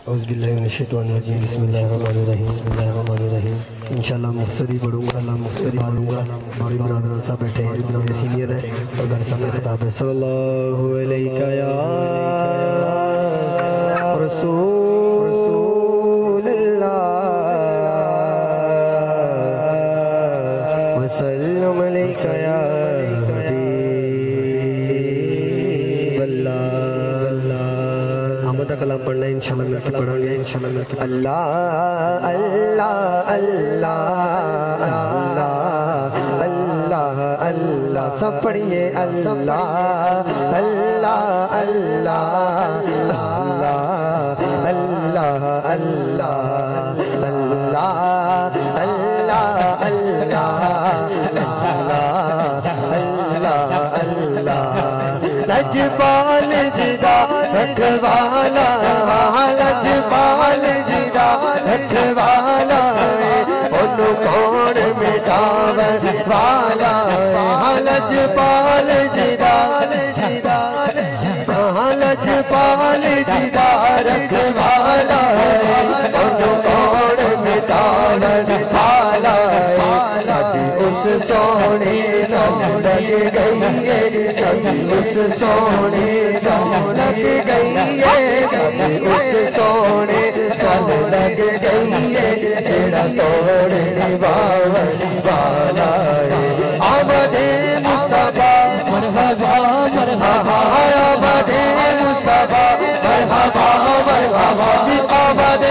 اعوذ باللہ من الشیطان الرجیم بسم اللہ الرحمن الرحیم بسم اللہ الرحمن الرحیم انشاءاللہ مختصری پڑھوں گا بڑی برادران صاحب بیٹھے ہیں ابن سینئر ہے اور گھر سامنے خطاب ہے صلی اللہ علیہ یا رسول اللہ وسلم علیہ یا حبیب اللہ آمدہ کلام پڑھنا ہے انشاءاللہ مل کے پڑھا گیا انشاءاللہ مل کے اللہ اللہ اللہ اللہ اللہ اللہ سب پڑھئے اللہ اللہ اللہ اللہ اللہ لجپال جدا رکھوالا لجپال جدا رکھوالا انہوں کون مٹاور والا لجپال جدا لجپال جدا رکھوالا انہوں کون مٹاور والا اس سونے سب لگ گئی ہے اس سونے سب لگ گئی ہے اس سونے سب لگ گئی ہے تیرا توڑنے والا ہے آمد مصطفیٰ مرحبا مرحبا آمد مصطفیٰ مرحبا مرحبا آمد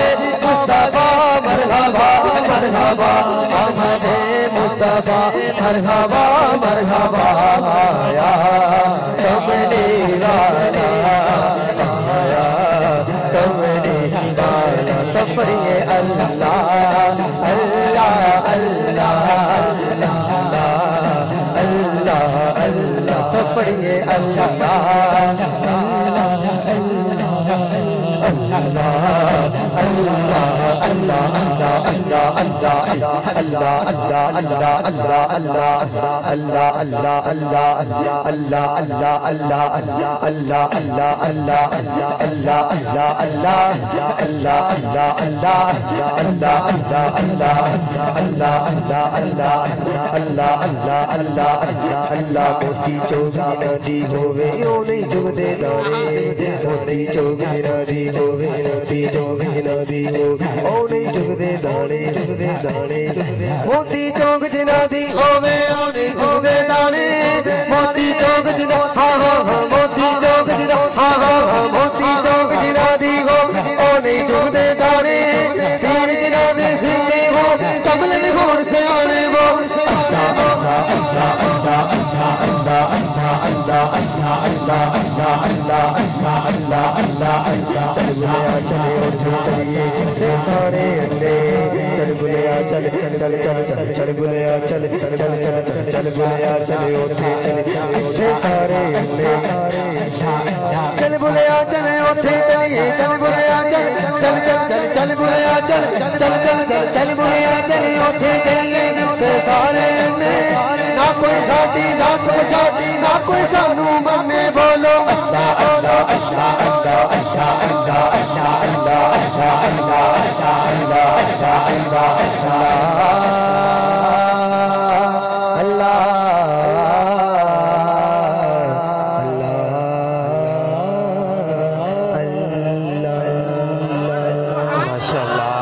مصطفیٰ مرحبا مرحبا آمد مصطفیٰ مرحبا مرحبا آیا کملی والا آیا کملی والا سب پڑھئے اللہ اللہ اللہ اللہ اللہ سب پڑھئے اللہ موتی چوک ندی ہوئے یوں نہیں جھگدے دانے موتی چوک ندی ہوئے موتی چوک ندی ہوئے او نہیں جھگدے دانے موتی چوک ندی ہوئے او نہیں جھگدے دانے موتی چوک ہاں موتی چوک ہاں موتی چوک ندی ہو او نہیں جھگدے دانے پیر جنابے سننے ہو سب لے ہون سے آنے وہ چل بلیا چلے اٹھو چلیے سارے انڈے چل بلیا چل چل چل چل بلیا چل چل چل چل بلیا چلے اٹھے چلے سارے انڈے چل بلیا چلے اٹھے چلیے چل بلیا چل چل چل چل بلیا چل چل چل چل بلیا چلے اٹھے چلیے سارے انڈے نہ کوئی ساتھی نہ کوئی ساتھی نہ کوئی سانو میں بولو اللہ اللہ اللہ اللہ اللہ اللہ ماشاءاللہ